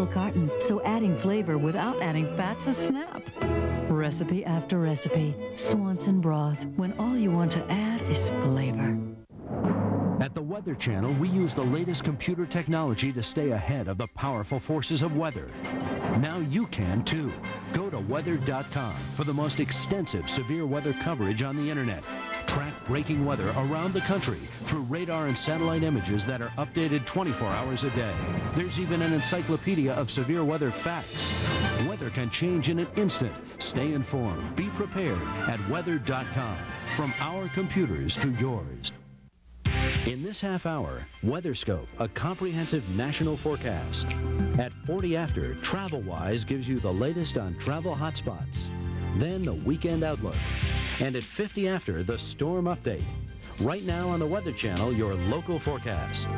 natural carton, so adding flavor without adding fat's a snap. Recipe after recipe, Swanson broth, when all you want to add is flavor. At the Weather Channel, we use the latest computer technology to stay ahead of the powerful forces of weather. Now you can too. Go to weather.com for the most extensive severe weather coverage on the internet. Track breaking weather around the country through radar and satellite images that are updated 24 hours a day. There's even an encyclopedia of severe weather facts. Weather can change in an instant. Stay informed. Be prepared at weather.com. From our computers to yours. In this half hour, WeatherScope, a comprehensive national forecast. At 40 after, Travelwise gives you the latest on travel hotspots. Then the weekend outlook. And at 50 after, the storm update. Right now on the Weather Channel, your local forecast.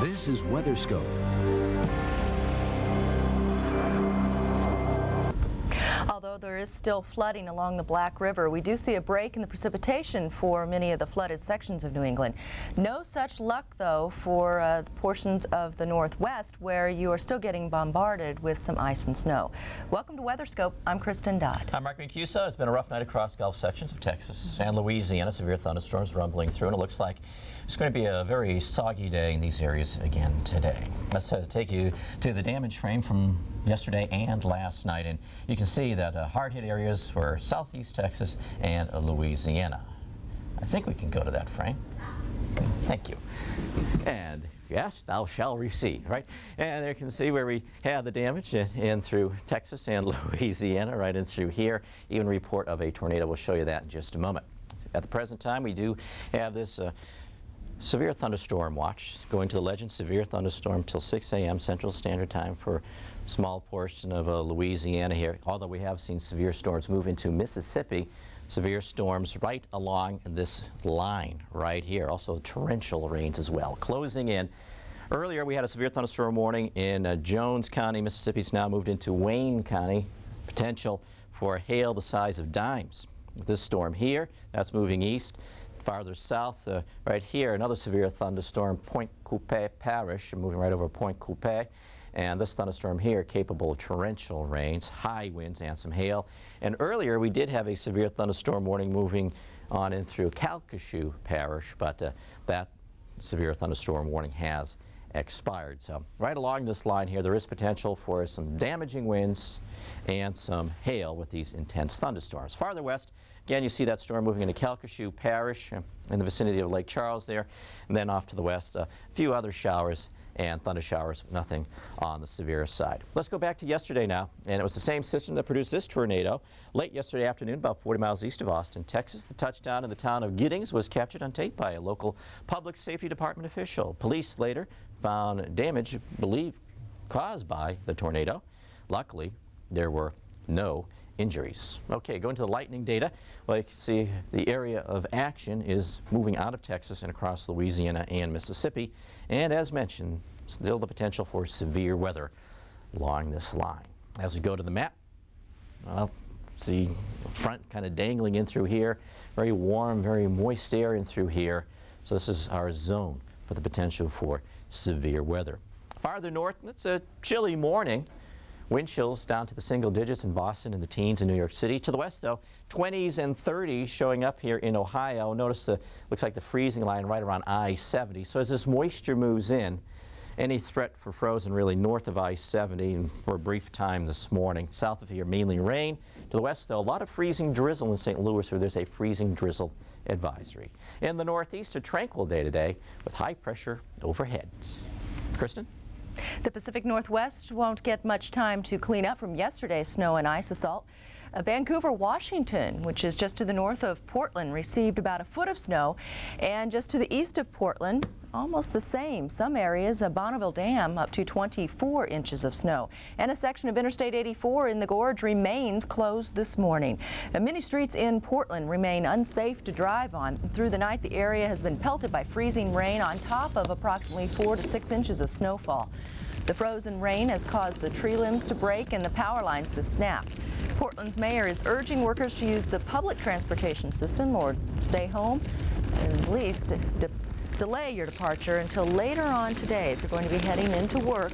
This is WeatherScope. Although there is still flooding along the Black River, we do see a break in the precipitation for many of the flooded sections of New England. No such luck, though, for portions of the Northwest where you are still getting bombarded with some ice and snow. Welcome to WeatherScope. I'm Kristin Dodd. I'm Mark Mancuso. It's been a rough night across Gulf sections of Texas and Louisiana. Severe thunderstorms rumbling through, and it looks like it's going to be a very soggy day in these areas again today. Let's take you to the damage frame from yesterday and last night, and you can see that hard-hit areas were southeast Texas and Louisiana. I think we can go to that frame. Thank you. And yes, thou shalt receive, right? And there you can see where we have the damage in through Texas and Louisiana, right in through here. Even a report of a tornado. We'll show you that in just a moment. At the present time, we do have this severe thunderstorm watch going to the legend. Severe thunderstorm till 6 a.m. Central Standard Time for a small portion of Louisiana here. Although we have seen severe storms move into Mississippi, severe storms right along this line right here. Also torrential rains as well. Closing in. Earlier we had a severe thunderstorm warning in Jones County, Mississippi. It's now moved into Wayne County. Potential for hail the size of dimes. With this storm here, that's moving east. Farther south, right here, another severe thunderstorm, Point Coupé Parish, moving right over Point Coupé. And this thunderstorm here capable of torrential rains, high winds, and some hail. And earlier we did have a severe thunderstorm warning moving on in through Calcasieu Parish, but that severe thunderstorm warning has expired. So right along this line here, there is potential for some damaging winds and some hail with these intense thunderstorms. Farther west, again, you see that storm moving into Calcasieu Parish in the vicinity of Lake Charles there, and then off to the west, a few other showers and thunder showers, but nothing on the severe side. Let's go back to yesterday now, and it was the same system that produced this tornado. Late yesterday afternoon, about 40 miles east of Austin, Texas, the touchdown in the town of Giddings was captured on tape by a local public safety department official. Police later found damage believed caused by the tornado. Luckily, there were no injuries. Okay, going to the lightning data. Well, you can see the area of action is moving out of Texas and across Louisiana and Mississippi. And as mentioned, still the potential for severe weather along this line. As we go to the map, well, see the front kind of dangling in through here. Very warm, very moist air in through here. So this is our zone for the potential for severe weather. Farther north, it's a chilly morning. Wind chills down to the single digits in Boston and the teens in New York City. To the west, though, 20s and 30s showing up here in Ohio. Notice looks like the freezing line right around I-70. So as this moisture moves in, any threat for frozen really north of I-70 and for a brief time this morning. South of here, mainly rain. To the west, though, a lot of freezing drizzle in St. Louis, where there's a freezing drizzle advisory. In the northeast, a tranquil day today with high pressure overhead. Kristin? The Pacific Northwest won't get much time to clean up from yesterday's snow and ice assault. Vancouver, Washington, which is just to the north of Portland, received about a foot of snow, and just to the east of Portland, almost the same. Some areas of Bonneville Dam up to 24 inches of snow, and a section of Interstate 84 in the gorge remains closed this morning. Many streets in Portland remain unsafe to drive on. Through the night, the area has been pelted by freezing rain on top of approximately 4 to 6 inches of snowfall. The frozen rain has caused the tree limbs to break and the power lines to snap. Portland's mayor is urging workers to use the public transportation system or stay home, and at least delay your departure until later on today if you're going to be heading into work.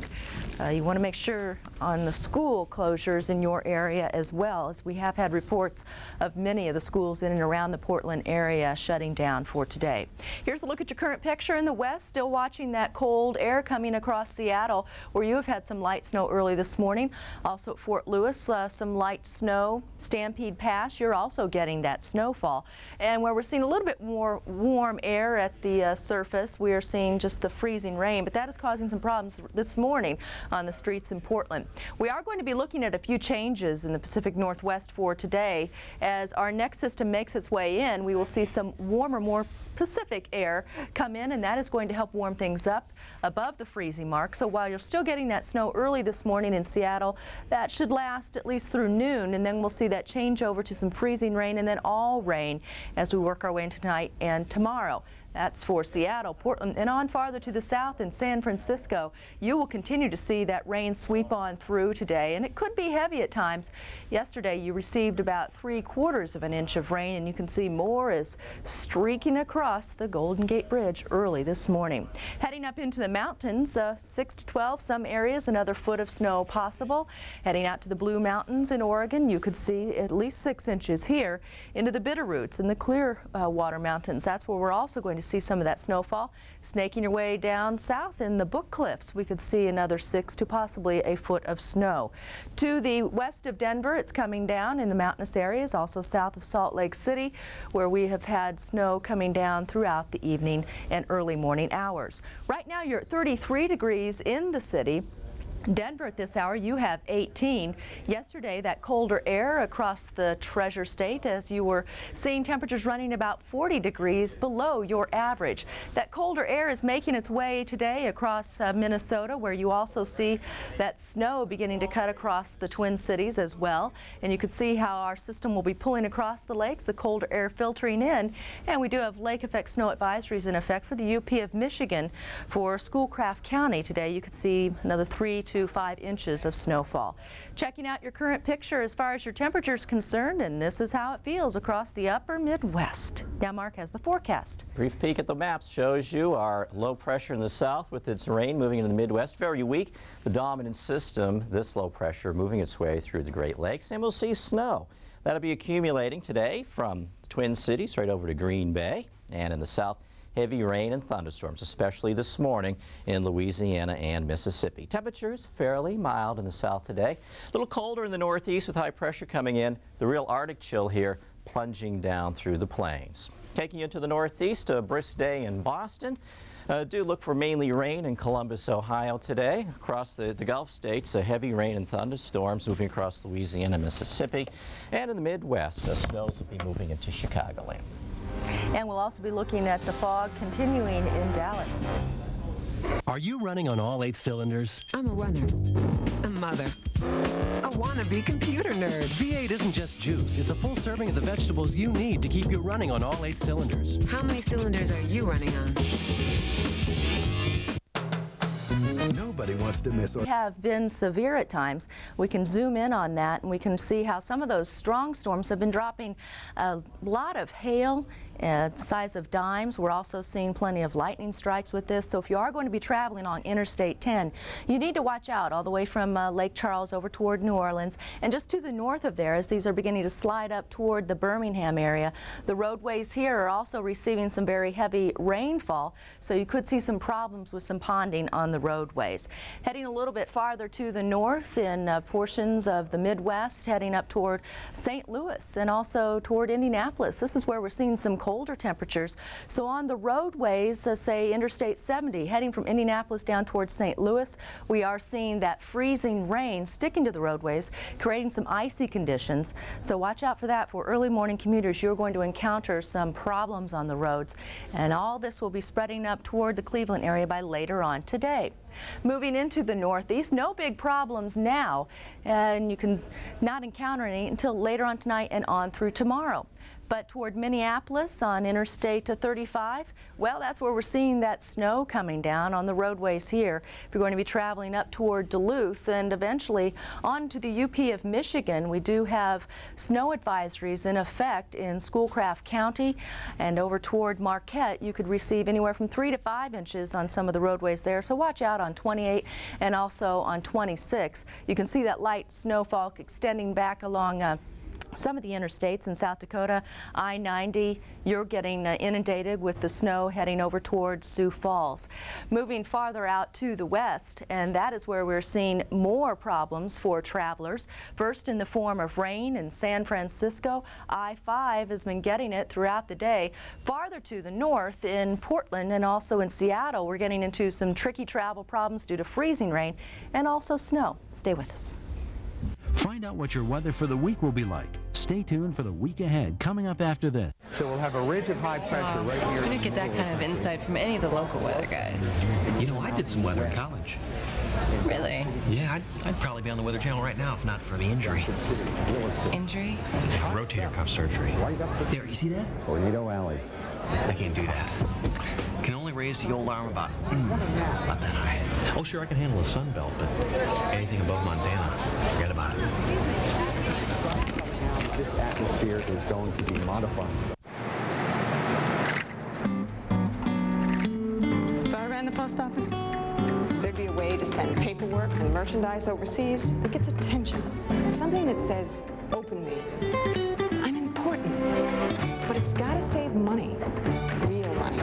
You want to make sure on the school closures in your area as well, as we have had reports of many of the schools in and around the Portland area shutting down for today. Here's a look at your current picture in the west. Still watching that cold air coming across Seattle, where you have had some light snow early this morning. Also at Fort Lewis, some light snow. Stampede Pass, you're also getting that snowfall. And where we're seeing a little bit more warm air at the surface, we are seeing just the freezing rain, but that is causing some problems this morning on the streets in Portland. We are going to be looking at a few changes in the Pacific Northwest for today. As our next system makes its way in, we will see some warmer, more Pacific air come in, and that is going to help warm things up above the freezing mark. So while you're still getting that snow early this morning in Seattle, that should last at least through noon, and then we'll see that change over to some freezing rain and then all rain as we work our way into tonight and tomorrow. That's for Seattle, Portland, and on farther to the south in San Francisco. You will continue to see that rain sweep on through today, and it could be heavy at times. Yesterday, you received about 3/4 of an inch of rain, and you can see more is streaking across the Golden Gate Bridge early this morning. Heading up into the mountains, 6 to 12, some areas, another foot of snow possible. Heading out to the Blue Mountains in Oregon, you could see at least 6 inches here into the Bitterroots and the Clearwater Mountains. That's where we're also going to see some of that snowfall. Snaking your way down south in the Book Cliffs, we could see another 6 to possibly a foot of snow. To the west of Denver, it's coming down in the mountainous areas, also south of Salt Lake City, where we have had snow coming down throughout the evening and early morning hours. Right now, you're at 33 degrees in the city. Denver at this hour, you have 18. Yesterday, that colder air across the Treasure State, as you were seeing temperatures running about 40 degrees below your average. That colder air is making its way today across Minnesota, where you also see that snow beginning to cut across the Twin Cities as well. And you can see how our system will be pulling across the lakes, the colder air filtering in. And we do have lake effect snow advisories in effect for the UP of Michigan. For Schoolcraft County today, you could see another 3 to 5 inches of snowfall. Checking out your current picture as far as your temperature is concerned, and this is how it feels across the upper Midwest. Now Mark has the forecast. Brief peek at the maps shows you our low pressure in the south with its rain moving into the Midwest. Very weak. The dominant system, this low pressure, moving its way through the Great Lakes, and we'll see snow. That'll be accumulating today from the Twin Cities right over to Green Bay, and in the south heavy rain and thunderstorms, especially this morning in Louisiana and Mississippi. Temperatures fairly mild in the south today. A little colder in the northeast with high pressure coming in. The real Arctic chill here plunging down through the plains. Taking you to the northeast, a brisk day in Boston. Do look for mainly rain in Columbus, Ohio today. Across the Gulf states, heavy rain and thunderstorms moving across Louisiana and Mississippi. And in the Midwest, snows will be moving into Chicagoland. And we'll also be looking at the fog continuing in Dallas. Are you running on all 8 cylinders? I'm a runner, a mother, a wannabe computer nerd. V8 isn't just juice. It's a full serving of the vegetables you need to keep you running on all 8 cylinders. How many cylinders are you running on? Nobody wants to miss. Have been severe at times. We can zoom in on that and we can see how some of those strong storms have been dropping a lot of hail, the size of dimes. We're also seeing plenty of lightning strikes with this. So if you are going to be traveling on Interstate 10, you need to watch out all the way from Lake Charles over toward New Orleans and just to the north of there as these are beginning to slide up toward the Birmingham area. The roadways here are also receiving some very heavy rainfall, so you could see some problems with some ponding on the roadways. Heading a little bit farther to the north in portions of the Midwest, heading up toward St. Louis and also toward Indianapolis. This is where we're seeing some colder temperatures. So on the roadways, say Interstate 70, heading from Indianapolis down towards St. Louis, we are seeing that freezing rain sticking to the roadways, creating some icy conditions. So watch out for that. For early morning commuters, you're going to encounter some problems on the roads. And all this will be spreading up toward the Cleveland area by later on today. Moving into the northeast, no big problems now, and you can not encounter any until later on tonight and on through tomorrow. But toward Minneapolis on Interstate 35, well, that's where we're seeing that snow coming down on the roadways here. If you're going to be traveling up toward Duluth and eventually on to the UP of Michigan, we do have snow advisories in effect in Schoolcraft County, and over toward Marquette, you could receive anywhere from 3 to 5 inches on some of the roadways there. So watch out on 28 and also on 26. You can see that light snowfall extending back along some of the interstates in South Dakota. I-90, you're getting inundated with the snow heading over towards Sioux Falls. Moving farther out to the west, and that is where we're seeing more problems for travelers. First in the form of rain in San Francisco. I-5 has been getting it throughout the day. Farther to the north in Portland and also in Seattle, we're getting into some tricky travel problems due to freezing rain and also snow. Stay with us. Find out what your weather for the week will be like. Stay tuned for the week ahead, coming up after this. So we'll have a ridge of high pressure right here. You didn't get that kind of insight from any of the local weather guys. You know, I did some weather in college. Really? Yeah, I'd probably be on the Weather Channel right now if not for the injury. Injury? Rotator cuff surgery. There, you see that? Tornado Alley. I can't do that. Can only raise the old arm about that high. Oh, sure, I can handle a sun belt, but anything above Montana, forget about it. This atmosphere is going to be modified. If I ran the post office, there'd be a way to send paperwork and merchandise overseas that gets attention. Something that says, open me. I'm important. But it's got to save money, real money,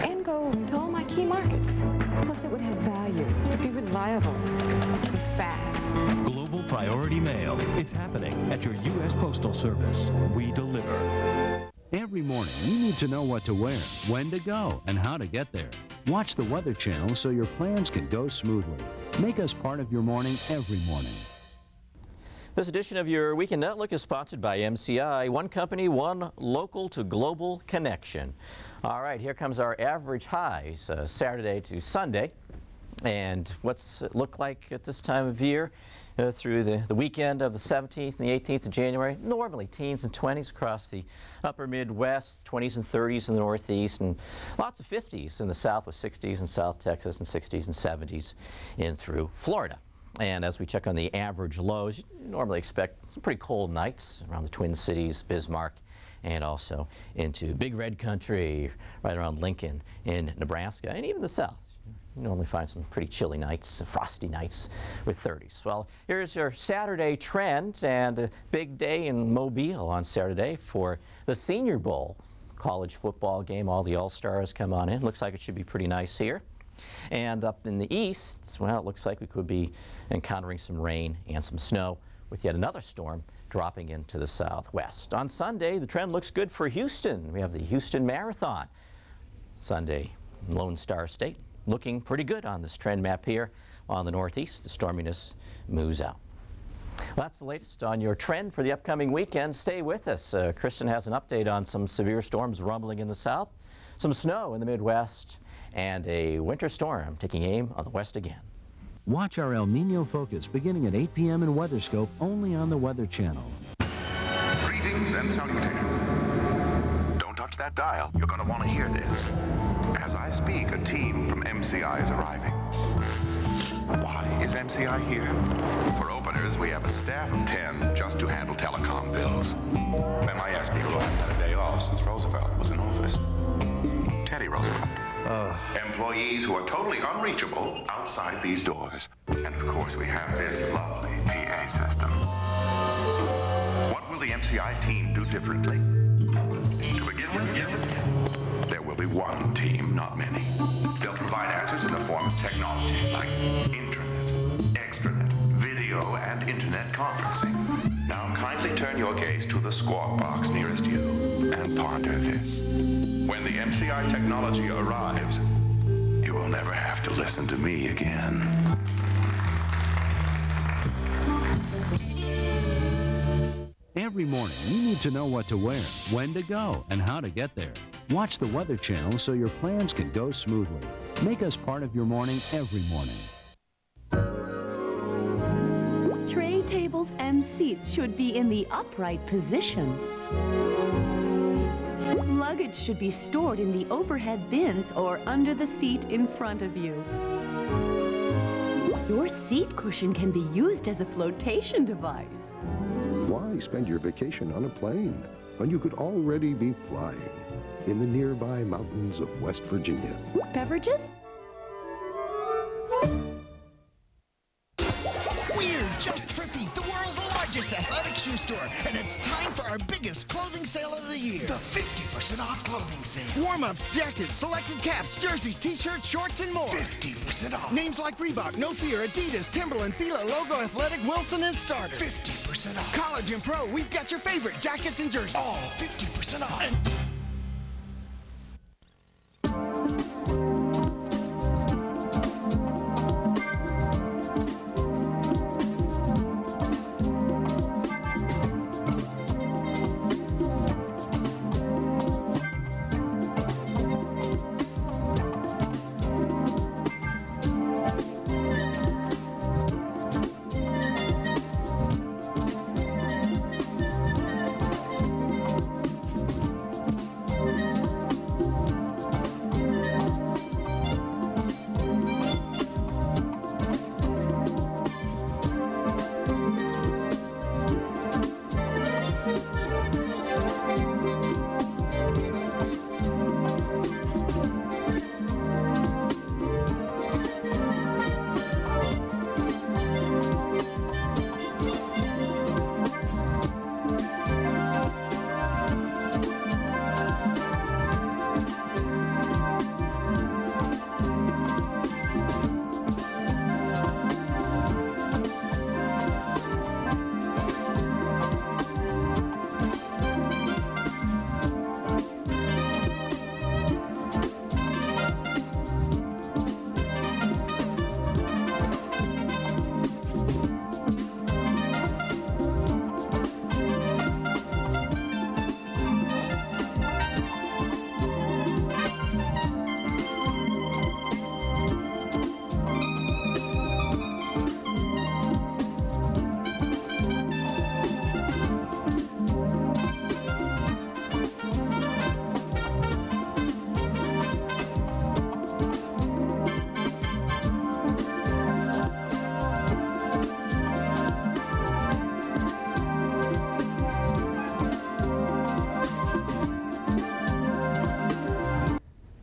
and go to all my key markets. Plus, it would have value, be reliable, be fast. Global Priority Mail. It's happening at your U.S. Postal Service. We deliver. Every morning, you need to know what to wear, when to go, and how to get there. Watch the Weather Channel so your plans can go smoothly. Make us part of your morning every morning. This edition of your Weekend Outlook is sponsored by MCI. One company, one local to global connection. All right, here comes our average highs Saturday to Sunday. And what's it look like at this time of year through the weekend of the 17th and the 18th of January? Normally teens and 20s across the upper Midwest, 20s and 30s in the Northeast, and lots of 50s in the South with 60s in South Texas and 60s and 70s in through Florida. And as we check on the average lows, you normally expect some pretty cold nights around the Twin Cities, Bismarck, and also into Big Red Country, right around Lincoln in Nebraska, and even the South. You normally find some pretty chilly nights, frosty nights with 30s. Well, here's your Saturday trend, and a big day in Mobile on Saturday for the Senior Bowl. college football game. All the All-Stars come on in. Looks like it should be pretty nice here. And up in the east, well, it looks like we could be encountering some rain and some snow with yet another storm dropping into the southwest. On Sunday, the trend looks good for Houston. We have the Houston Marathon. Sunday, Lone Star State looking pretty good on this trend map here. On the northeast, the storminess moves out. Well, that's the latest on your trend for the upcoming weekend. Stay with us. Kristin has an update on some severe storms rumbling in the south, some snow in the Midwest, and a winter storm taking aim on the west again. Watch our El Nino focus beginning at 8 p.m. in WeatherScope only on the Weather Channel. Greetings and salutations. Don't touch that dial. You're going to want to hear this. As I speak, a team from MCI is arriving. Why is MCI here? For openers, we have a staff of 10 just to handle telecom bills. MIS people who haven't had a day off since Roosevelt was in office. Teddy Roosevelt. Employees who are totally unreachable outside these doors. And of course, we have this lovely PA system. What will the MCI team do differently? To begin with, there will be one team, not many. They'll provide answers in the form of technologies like intranet, extranet, video, and internet conferencing. Now kindly turn your gaze to the squawk box nearest you and ponder this. When the MCI technology arrives, you will never have to listen to me again. Every morning, you need to know what to wear, when to go, and how to get there. Watch the Weather Channel so your plans can go smoothly. Make us part of your morning every morning. Tray tables and seats should be in the upright position. Luggage should be stored in the overhead bins or under the seat in front of you. Your seat cushion can be used as a flotation device. Why spend your vacation on a plane when you could already be flying in the nearby mountains of West Virginia? Beverages? We're just trippy, the world's largest athletic shoe store, and it's time for our biggest clothing sale of the year. The 50% off clothing sale. Warm-ups, jackets, selected caps, jerseys, t-shirts, shorts, and more. 50% off. Names like Reebok, No Fear, Adidas, Timberland, Fila, Logo Athletic, Wilson, and Starter. 50% off. College and pro, we've got your favorite jackets and jerseys. All 50% off.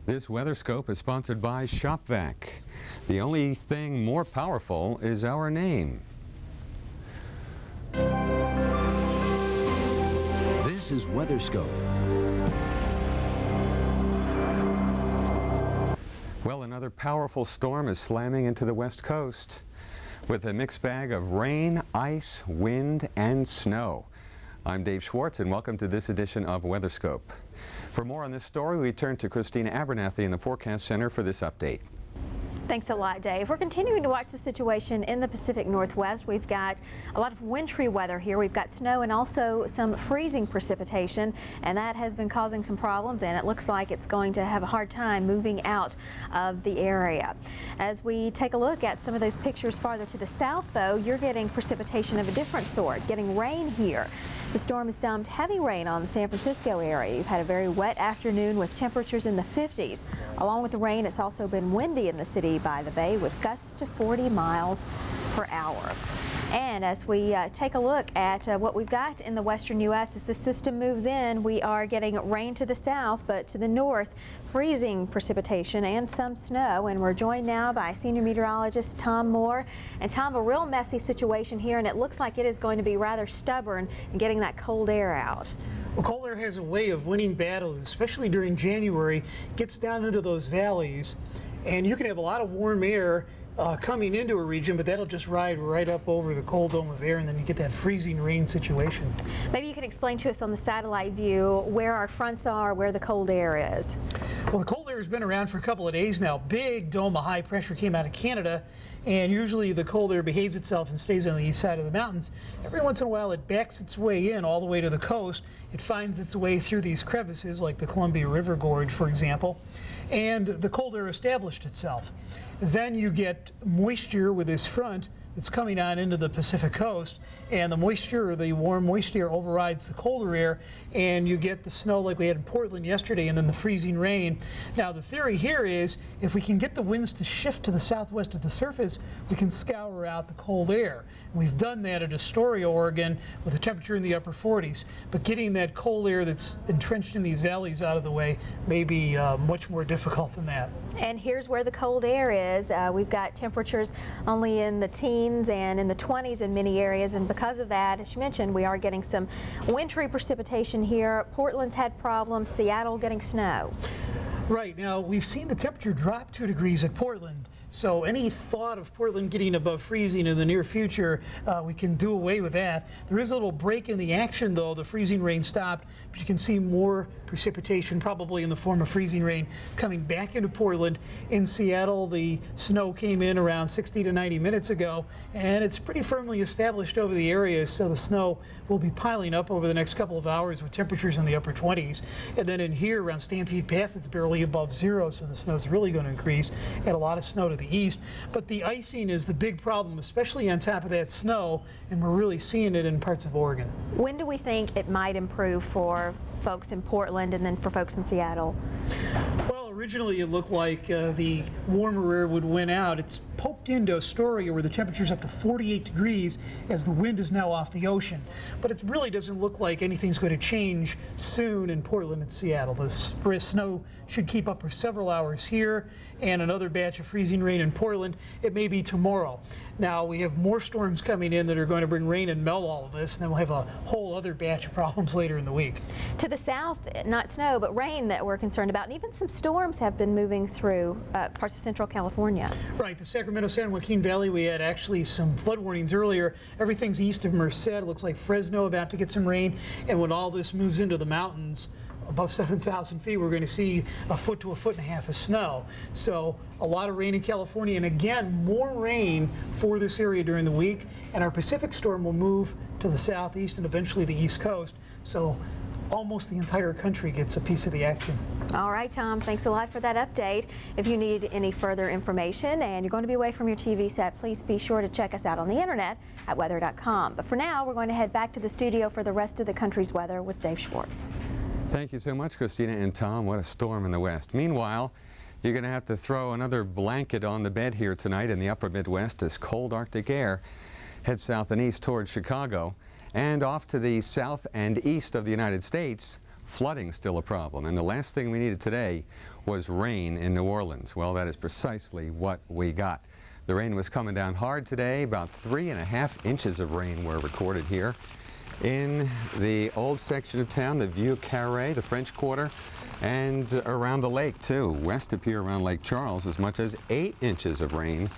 This WeatherScope is sponsored by ShopVac. The only thing more powerful is our name. This is WeatherScope. Well, another powerful storm is slamming into the west coast with a mixed bag of rain, ice, wind, and snow. I'm Dave Schwartz, and welcome to this edition of WeatherScope. For more on this story, we turn to Kristina Abernathy in the Forecast Center for this update. Thanks a lot, Dave. We're continuing to watch the situation in the Pacific Northwest. We've got a lot of wintry weather here. We've got snow and also some freezing precipitation, and that has been causing some problems, and it looks like it's going to have a hard time moving out of the area. As we take a look at some of those pictures farther to the south, though, you're getting precipitation of a different sort, getting rain here. The storm has dumped heavy rain on the San Francisco area. You've had a very wet afternoon with temperatures in the 50s. Along with the rain, it's also been windy in the city by the bay with gusts to 40 miles per hour. And as we take a look at what we've got in the western U.S. as the system moves in, we are getting rain to the south, but to the north, freezing precipitation and some snow. And we're joined now by senior meteorologist Tom Moore. And Tom, a real messy situation here, and it looks like it is going to be rather stubborn in getting that cold air out. Well, cold air has a way of winning battles, especially during January. Gets down into those valleys, and you can have a lot of warm air coming into a region, but that'll just ride right up over the cold dome of air, and then you get that freezing rain situation. Maybe you can explain to us on the satellite view where our fronts are, where the cold air is. Well, the cold air has been around for a couple of days now. Big dome of high pressure came out of Canada, and usually the cold air behaves itself and stays on the east side of the mountains. Every once in a while it backs its way in all the way to the coast. It finds its way through these crevices like the Columbia River Gorge, for example, and the cold air established itself. Then you get moisture with this front that's coming on into the Pacific coast, and the moisture, the warm moist air, overrides the colder air, and you get the snow like we had in Portland yesterday, and then the freezing rain. Now the theory here is if we can get the winds to shift to the southwest of the surface, we can scour out the cold air. And we've done that at Astoria, Oregon, with a temperature in the upper 40s. But getting that cold air that's entrenched in these valleys out of the way may be much more difficult than that. And here's where the cold air is. We've got temperatures only in the teens and in the 20s in many areas, and because of that, as you mentioned, we are getting some wintry precipitation here. Portland's had problems, Seattle getting snow. Right, now we've seen the temperature drop 2 degrees at Portland. So any thought of Portland getting above freezing in the near future, we can do away with that. There is a little break in the action, though. The freezing rain stopped, but you can see more precipitation, probably in the form of freezing rain, coming back into Portland. In Seattle, the snow came in around 60 to 90 minutes ago, and it's pretty firmly established over the area, so the snow will be piling up over the next couple of hours with temperatures in the upper 20s. And then in here, around Stampede Pass, it's barely above zero, so the snow's really going to increase, and a lot of snow to the east. But the icing is the big problem, especially on top of that snow, and we're really seeing it in parts of Oregon. When do we think it might improve for folks in Portland and then for folks in Seattle? Well, originally it looked like the warmer air would win out. It's poked into Astoria where the temperature's up to 48 degrees as the wind is now off the ocean. But it really doesn't look like anything's going to change soon in Portland and Seattle. The snow should keep up for several hours here, and another batch of freezing rain in Portland. It may be tomorrow. Now we have more storms coming in that are going to bring rain and melt all of this, and then we'll have a whole other batch of problems later in the week. To the south, not snow, but rain that we're concerned about, and even some storms have been moving through parts of central California. Right, the Sacramento-San Joaquin Valley, we had actually some flood warnings earlier. Everything's east of Merced. It looks like Fresno about to get some rain, and when all this moves into the mountains, above 7,000 feet, we're going to see a foot to a foot and a half of snow. So a lot of rain in California, and again, more rain for this area during the week. And our Pacific storm will move to the southeast and eventually the east coast. So almost the entire country gets a piece of the action. All right, Tom, thanks a lot for that update. If you need any further information and you're going to be away from your TV set, please be sure to check us out on the internet at weather.com. But for now, we're going to head back to the studio for the rest of the country's weather with Dave Schwartz. Thank you so much, Kristina and Tom. What a storm in the west. Meanwhile, you're going to have to throw another blanket on the bed here tonight in the upper Midwest as cold Arctic air heads south and east towards Chicago. And off to the south and east of the United States, flooding still a problem. And the last thing we needed today was rain in New Orleans. Well, that is precisely what we got. The rain was coming down hard today. About 3.5 inches of rain were recorded here in the old section of town, the Ficara, the French Quarter. And around the lake, too. West of here around Lake Charles, as much as 8 inches of rain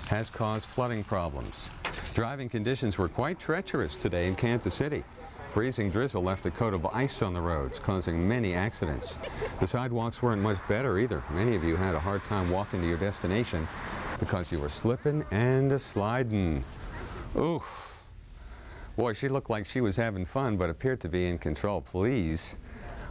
has caused flooding problems. Driving conditions were quite treacherous today in Kansas City. Freezing drizzle left a coat of ice on the roads, causing many accidents. The sidewalks weren't much better either. Many of you had a hard time walking to your destination because you were slipping and sliding. Oof. Boy, she looked like she was having fun, but appeared to be in control. Please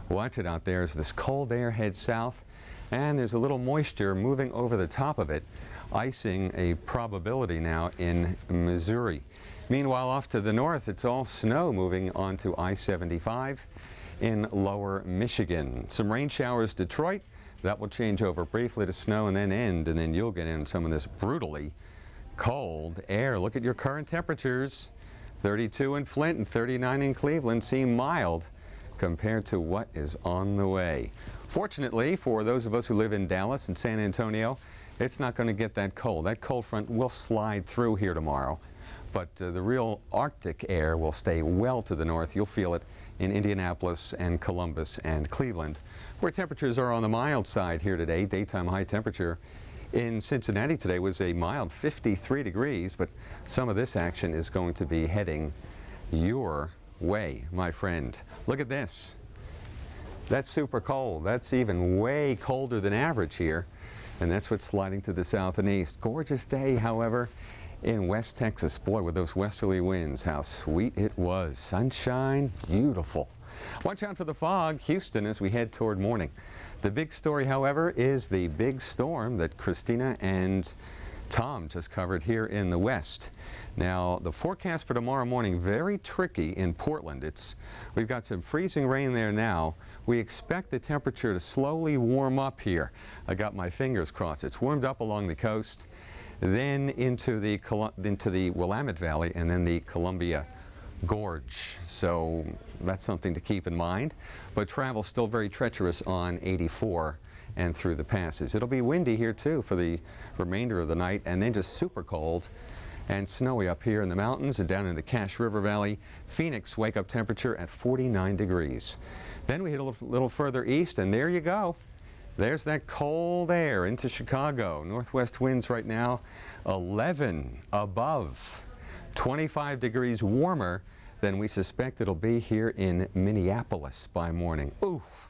watch it out there as this cold air heads south, and there's a little moisture moving over the top of it, icing a probability now in Missouri. Meanwhile, off to the north, it's all snow moving onto I-75 in lower Michigan. Some rain showers, Detroit. That will change over briefly to snow and then end, and then you'll get in some of this brutally cold air. Look at your current temperatures. 32 in Flint and 39 in Cleveland seem mild compared to what is on the way. Fortunately, for those of us who live in Dallas and San Antonio, it's not going to get that cold. That cold front will slide through here tomorrow, but the real Arctic air will stay well to the north. You'll feel it in Indianapolis and Columbus and Cleveland, where temperatures are on the mild side here today. Daytime high temperature in Cincinnati today was a mild 53 degrees, but some of this action is going to be heading your way, my friend. Look at this. That's super cold. That's even way colder than average here, and that's what's sliding to the south and east. Gorgeous day, however, in West Texas. Boy, with those westerly winds, how sweet it was. Sunshine, beautiful. Watch out for the fog, Houston, as we head toward morning. The big story, however, is the big storm that Kristina and Tom just covered here in the west. Now, the forecast for tomorrow morning, very tricky in Portland. We've got some freezing rain there now. We expect the temperature to slowly warm up here. I got my fingers crossed. It's warmed up along the coast, then into the Willamette Valley, and then the Columbia Gorge. So that's something to keep in mind. But travel still very treacherous on 84 and through the passes. It'll be windy here too for the remainder of the night, and then just super cold and snowy up here in the mountains and down in the Cache River Valley. Phoenix wake-up temperature at 49 degrees. Then we hit a little further east, and there you go. There's that cold air into Chicago. Northwest winds right now 11 above. 25 degrees warmer than we suspect it'll be here in Minneapolis by morning. Oof.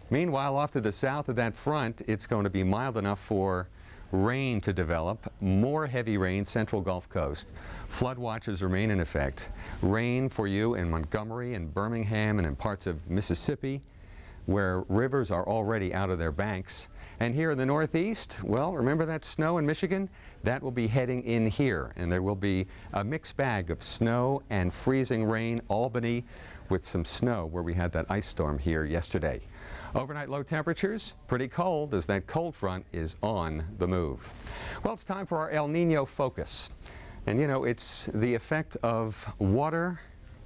Meanwhile, off to the south of that front, it's going to be mild enough for rain to develop. More heavy rain, central Gulf Coast. Flood watches remain in effect. Rain for you in Montgomery and Birmingham and in parts of Mississippi, where rivers are already out of their banks. And here in the northeast, well, remember that snow in Michigan? That will be heading in here, and there will be a mixed bag of snow and freezing rain. Albany with some snow where we had that ice storm here yesterday. Overnight low temperatures, pretty cold as that cold front is on the move. Well, it's time for our El Nino focus. And you know, it's the effect of water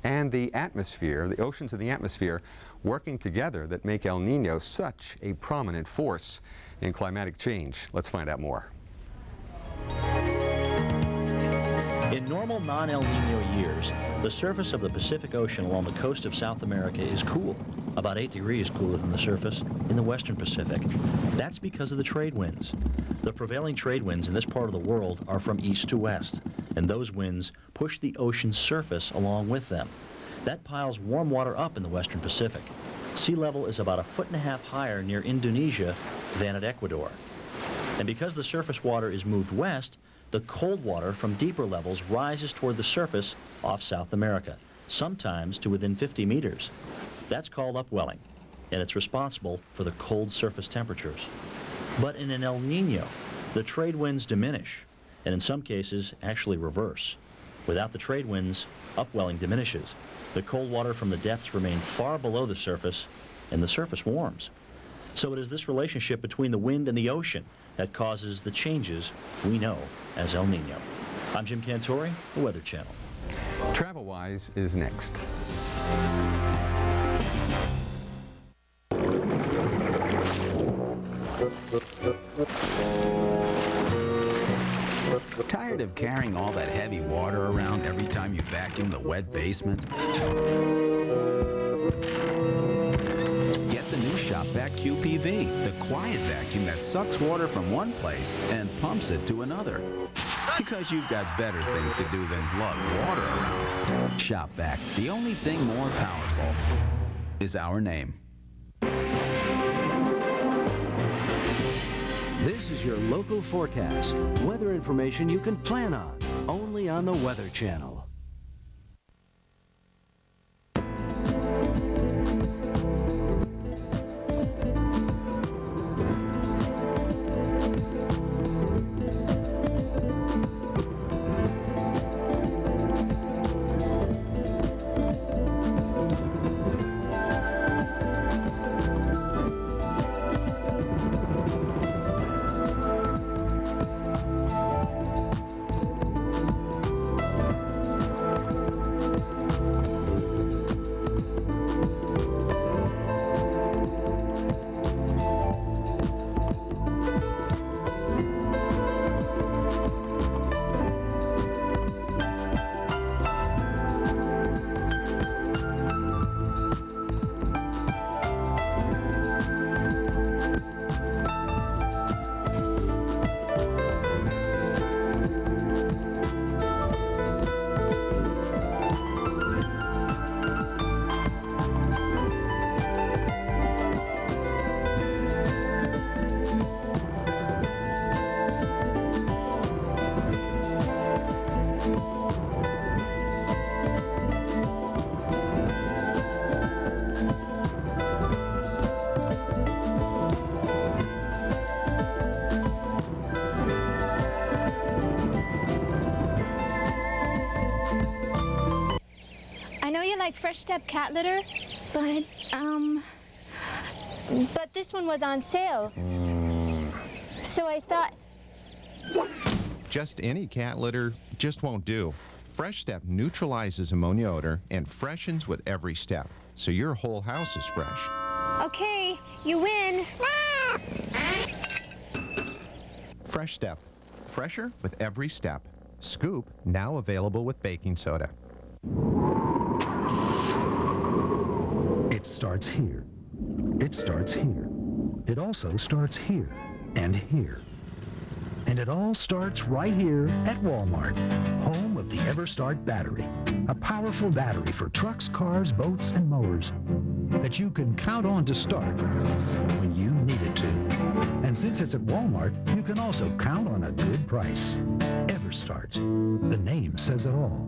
and the atmosphere, the oceans and the atmosphere, working together that make El Nino such a prominent force in climatic change. Let's find out more. In normal non-El Nino years, the surface of the Pacific Ocean along the coast of South America is cool, about 8 degrees cooler than the surface in the western Pacific. That's because of the trade winds. The prevailing trade winds in this part of the world are from east to west, and those winds push the ocean's surface along with them. That piles warm water up in the western Pacific. Sea level is about 1.5 feet higher near Indonesia than at Ecuador. And because the surface water is moved west, the cold water from deeper levels rises toward the surface off South America, sometimes to within 50 meters. That's called upwelling, and it's responsible for the cold surface temperatures. But in an El Nino, the trade winds diminish, and in some cases actually reverse. Without the trade winds, upwelling diminishes. The cold water from the depths remains far below the surface, and the surface warms. So it is this relationship between the wind and the ocean that causes the changes we know as El Nino. I'm Jim Cantori, the Weather Channel. Travelwise is next. Tired of carrying all that heavy water around every time you vacuum the wet basement? Get the new Shop Vac QPV, the quiet vacuum that sucks water from one place and pumps it to another. Because you've got better things to do than lug water around. Shop Vac, the only thing more powerful is our name. This is your local forecast. Weather information you can plan on, only on the Weather Channel. Fresh Step cat litter, but this one was on sale. So I thought... Just any cat litter just won't do. Fresh Step neutralizes ammonia odor and freshens with every step, so your whole house is fresh. Okay, you win. Fresh Step, fresher with every step. Scoop, now available with baking soda. It starts here. It starts here. It also starts here and here. And it all starts right here at Walmart, home of the EverStart battery, a powerful battery for trucks, cars, boats, and mowers that you can count on to start when you need it to. And since it's at Walmart, you can also count on a good price. EverStart. The name says it all.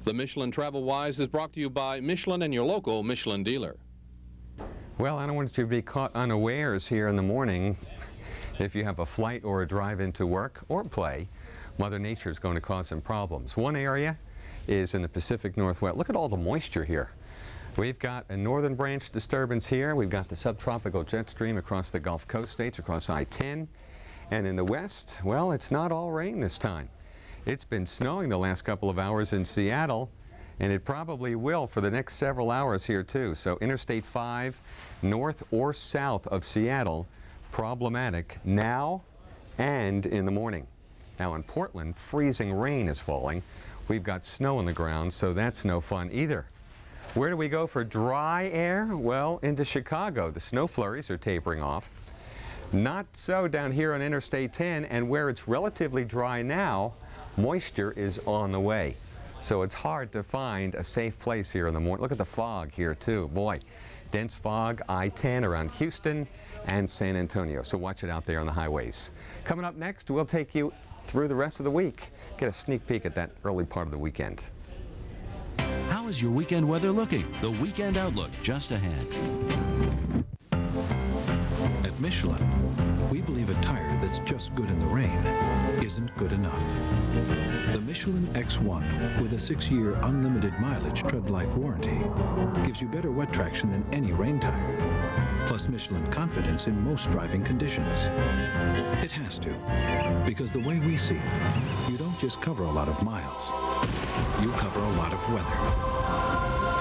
The Michelin Travelwise is brought to you by Michelin and your local Michelin dealer. Well, I don't want you to be caught unawares here in the morning. If you have a flight or a drive into work or play, Mother Nature is going to cause some problems. One area is in the Pacific Northwest. Look at all the moisture here. We've got a northern branch disturbance here. We've got the subtropical jet stream across the Gulf Coast states, across I-10. And in the west, well, it's not all rain this time. It's been snowing the last couple of hours in Seattle, and it probably will for the next several hours here too. So Interstate 5, north or south of Seattle, problematic now and in the morning. Now in Portland, freezing rain is falling. We've got snow on the ground, so that's no fun either. Where do we go for dry air? Well, into Chicago. The snow flurries are tapering off. Not so down here on Interstate 10, and where it's relatively dry now, moisture is on the way. So it's hard to find a safe place here in the morning. Look at the fog here too. Boy, dense fog, I-10 around Houston and San Antonio. So watch it out there on the highways. Coming up next, we'll take you through the rest of the week. Get a sneak peek at that early part of the weekend. How is your weekend weather looking? The Weekend Outlook just ahead. At Michelin, we believe a tire that's just good in the rain isn't good enough. The Michelin X1, with a 6-year unlimited mileage tread life warranty, gives you better wet traction than any rain tire, plus Michelin confidence in most driving conditions. It has to, because the way we see it, you don't just cover a lot of miles, you cover a lot of weather.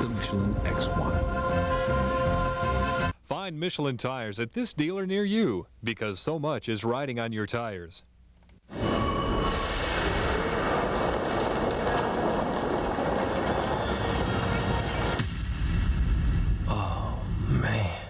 The Michelin X1. Find Michelin tires at this dealer near you, because so much is riding on your tires. Oh, man.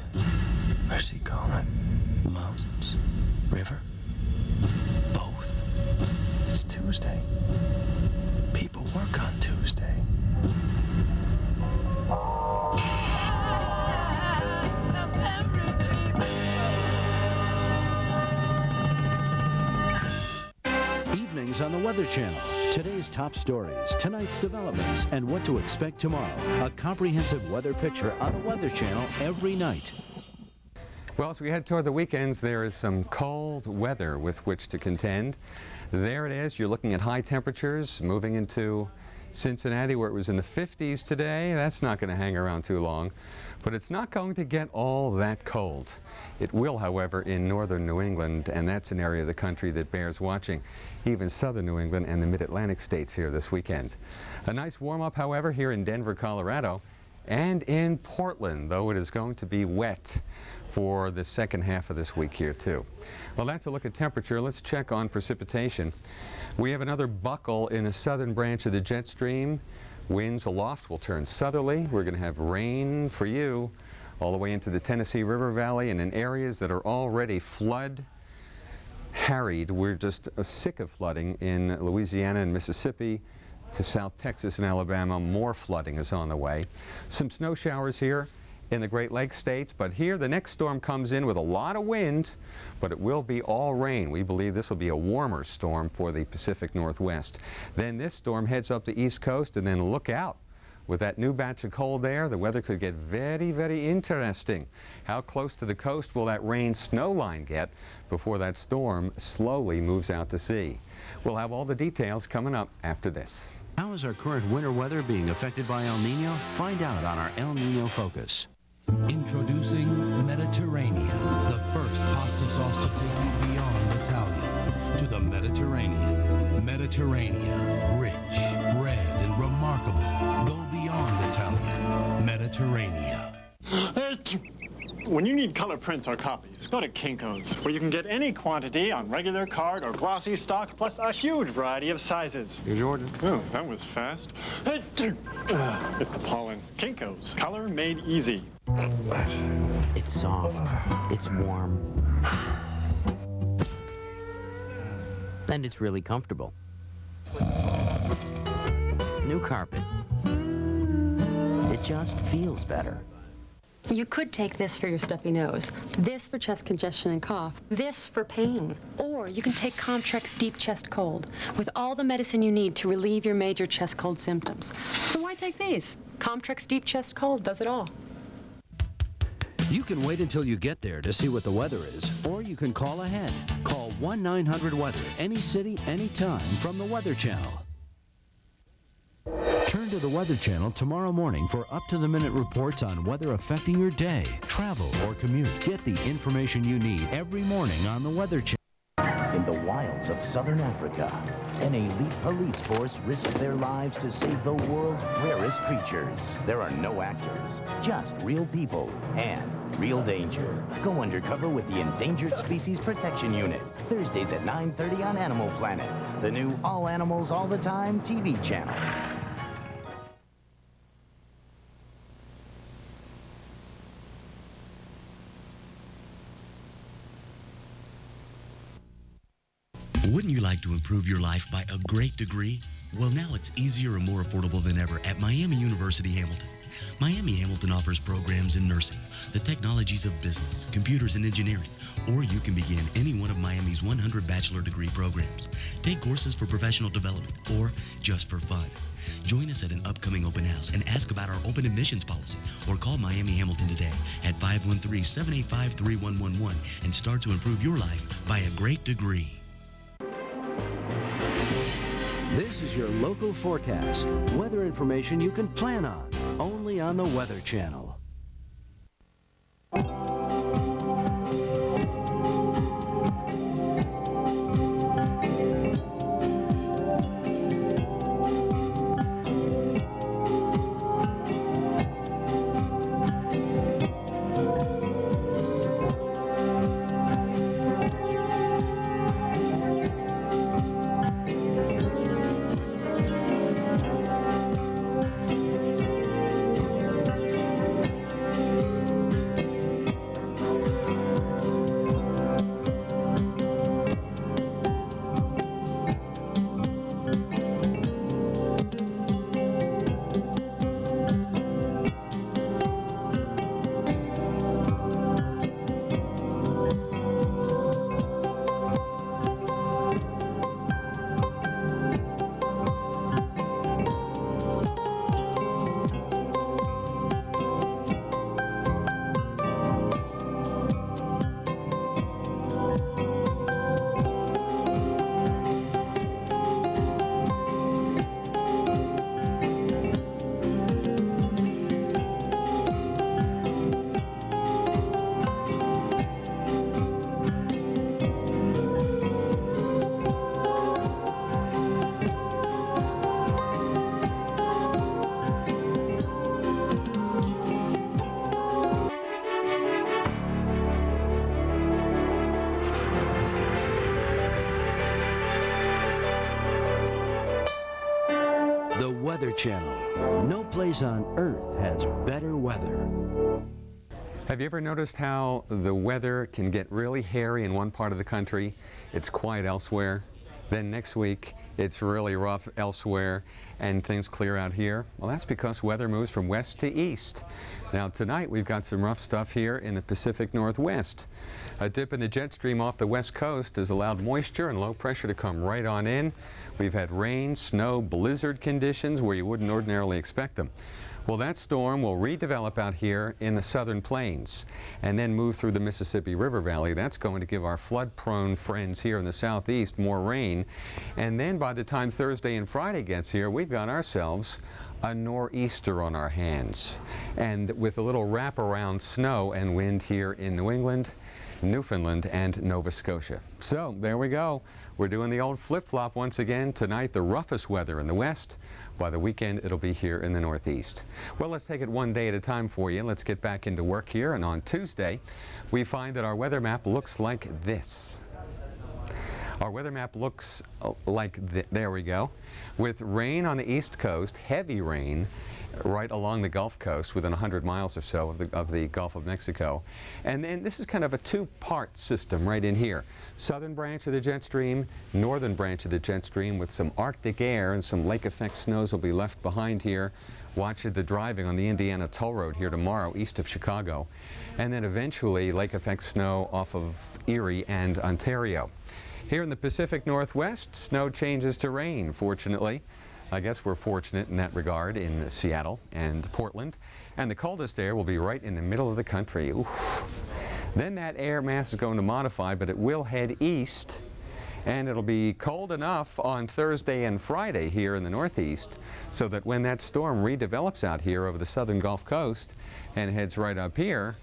things on the Weather Channel. Today's top stories, tonight's developments, and what to expect tomorrow. A comprehensive weather picture on the Weather Channel every night. Well, as we head toward the weekends, there is some cold weather with which to contend. There it is. You're looking at high temperatures moving into Cincinnati, where it was in the 50s today. That's not going to hang around too long, but it's not going to get all that cold. It will, however, in northern New England, and that's an area of the country that bears watching. Even southern New England and the mid-Atlantic states here this weekend. A nice warm-up, however, here in Denver, Colorado, and in Portland, though it is going to be wet for the second half of this week here too. Well, that's a look at temperature. Let's check on precipitation. We have another buckle in the southern branch of the jet stream. Winds aloft will turn southerly. We're going to have rain for you all the way into the Tennessee River Valley and in areas that are already flood harried. We're just sick of flooding in Louisiana and Mississippi. To South Texas and Alabama, more flooding is on the way. Some snow showers here in the Great Lakes states, but here the next storm comes in with a lot of wind, but it will be all rain. We believe this will be a warmer storm for the Pacific Northwest. Then this storm heads up the East Coast, and then look out. With that new batch of cold air, the weather could get very, very interesting. How close to the coast will that rain-snow line get before that storm slowly moves out to sea? We'll have all the details coming up after this. How is our current winter weather being affected by El Nino? Find out on our El Nino Focus. Introducing Mediterranean, the first pasta sauce to take you beyond Italian to the Mediterranean. Mediterranean, rich, red, and remarkable. Go beyond Italian. Mediterranean. When you need color prints or copies, go to Kinko's, where you can get any quantity on regular card or glossy stock, plus a huge variety of sizes. Here's your order. Oh, that was fast. It's appalling. Kinko's, color made easy. It's soft. It's warm. And it's really comfortable. New carpet. It just feels better. You could take this for your stuffy nose, this for chest congestion and cough, this for pain. Or you can take Comtrex Deep Chest Cold, with all the medicine you need to relieve your major chest cold symptoms. So why take these? Comtrex Deep Chest Cold does it all. You can wait until you get there to see what the weather is, or you can call ahead. Call 1-900-WEATHER, any city, anytime, from the Weather Channel. Turn to the Weather Channel tomorrow morning for up-to-the-minute reports on weather affecting your day, travel, or commute. Get the information you need every morning on the Weather Channel. In the wilds of southern Africa, an elite police force risks their lives to save the world's rarest creatures. There are no actors, just real people and real danger. Go undercover with the Endangered Species Protection Unit. Thursdays at 9:30 on Animal Planet, the new All Animals All the Time TV channel. Wouldn't you like to improve your life by a great degree? Well, now it's easier and more affordable than ever at Miami University Hamilton. Miami Hamilton offers programs in nursing, the technologies of business, computers, and engineering, or you can begin any one of Miami's 100 bachelor degree programs. Take courses for professional development or just for fun. Join us at an upcoming open house and ask about our open admissions policy, or call Miami Hamilton today at 513-785-3111 and start to improve your life by a great degree. This is your local forecast. Weather information you can plan on, only on the Weather Channel. The Weather Channel. No place on Earth has better weather. Have you ever noticed how the weather can get really hairy in one part of the country? It's quiet elsewhere. Then next week, it's really rough elsewhere, and things clear out here. Well, that's because weather moves from west to east. Now tonight, we've got some rough stuff here in the Pacific Northwest. A dip in the jet stream off the west coast has allowed moisture and low pressure to come right on in. We've had rain, snow, blizzard conditions where you wouldn't ordinarily expect them. Well, that storm will redevelop out here in the southern plains and then move through the Mississippi River Valley. That's going to give our flood-prone friends here in the southeast more rain. And then by the time Thursday and Friday gets here, we've got ourselves a nor'easter on our hands. And with a little wraparound snow and wind here in New England, Newfoundland, and Nova Scotia. So there we go. We're doing the old flip-flop once again. Tonight, the roughest weather in the west. By the weekend, it'll be here in the northeast. Well, let's take it one day at a time for you. Let's get back into work here. And on Tuesday, we find that our weather map looks like this. Our weather map looks like there we go. With rain on the east coast, heavy rain right along the Gulf Coast within 100 miles or so of the Gulf of Mexico. And then this is kind of a two-part system right in here. Southern branch of the jet stream, northern branch of the jet stream with some Arctic air and some lake effect snows will be left behind here. Watch the driving on the Indiana Toll Road here tomorrow east of Chicago. And then eventually lake effect snow off of Erie and Ontario. Here in the Pacific Northwest, snow changes to rain, fortunately. I guess we're fortunate in that regard in Seattle and Portland. And the coldest air will be right in the middle of the country. Oof. Then that air mass is going to modify, but it will head east. And it'll be cold enough on Thursday and Friday here in the Northeast so that when that storm redevelops out here over the southern Gulf Coast and heads right up here,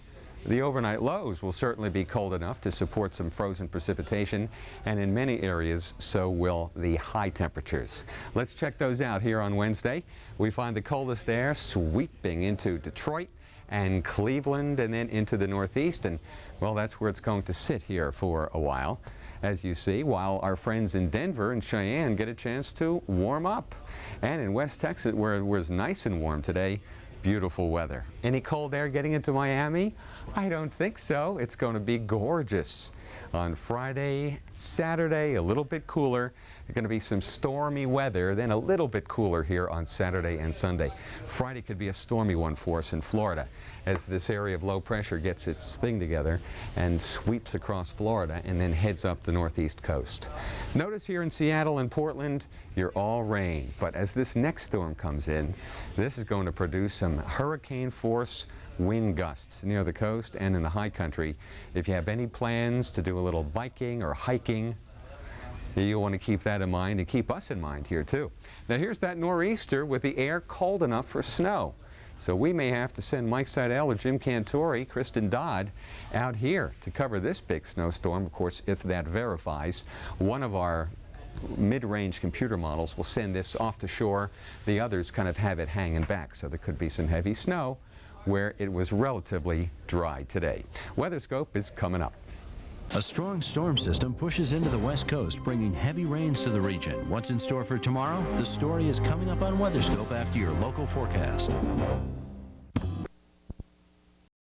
the overnight lows will certainly be cold enough to support some frozen precipitation, and in many areas, so will the high temperatures. Let's check those out here on Wednesday. We find the coldest air sweeping into Detroit and Cleveland and then into the Northeast, and well, that's where it's going to sit here for a while, as you see, while our friends in Denver and Cheyenne get a chance to warm up. And in West Texas, where it was nice and warm today, beautiful weather. Any cold air getting into Miami? I don't think so. It's going to be gorgeous. On Friday, Saturday, a little bit cooler. There's going to be some stormy weather, then a little bit cooler here on Saturday and Sunday. Friday could be a stormy one for us in Florida as this area of low pressure gets its thing together and sweeps across Florida and then heads up the northeast coast. Notice here in Seattle and Portland, you're all rain. But as this next storm comes in, this is going to produce some hurricane force wind gusts near the coast and in the high country. If you have any plans to do a little biking or hiking, you'll want to keep that in mind and keep us in mind here too. Now here's that nor'easter with the air cold enough for snow. So we may have to send Mike Seidel or Jim Cantori, Kristin Dodd out here to cover this big snowstorm. Of course, if that verifies, one of our mid-range computer models will send this off to shore. The others kind of have it hanging back, so there could be some heavy snow where it was relatively dry today. WeatherScope is coming up. A strong storm system pushes into the west coast, bringing heavy rains to the region. What's in store for tomorrow? The story is coming up on WeatherScope after your local forecast.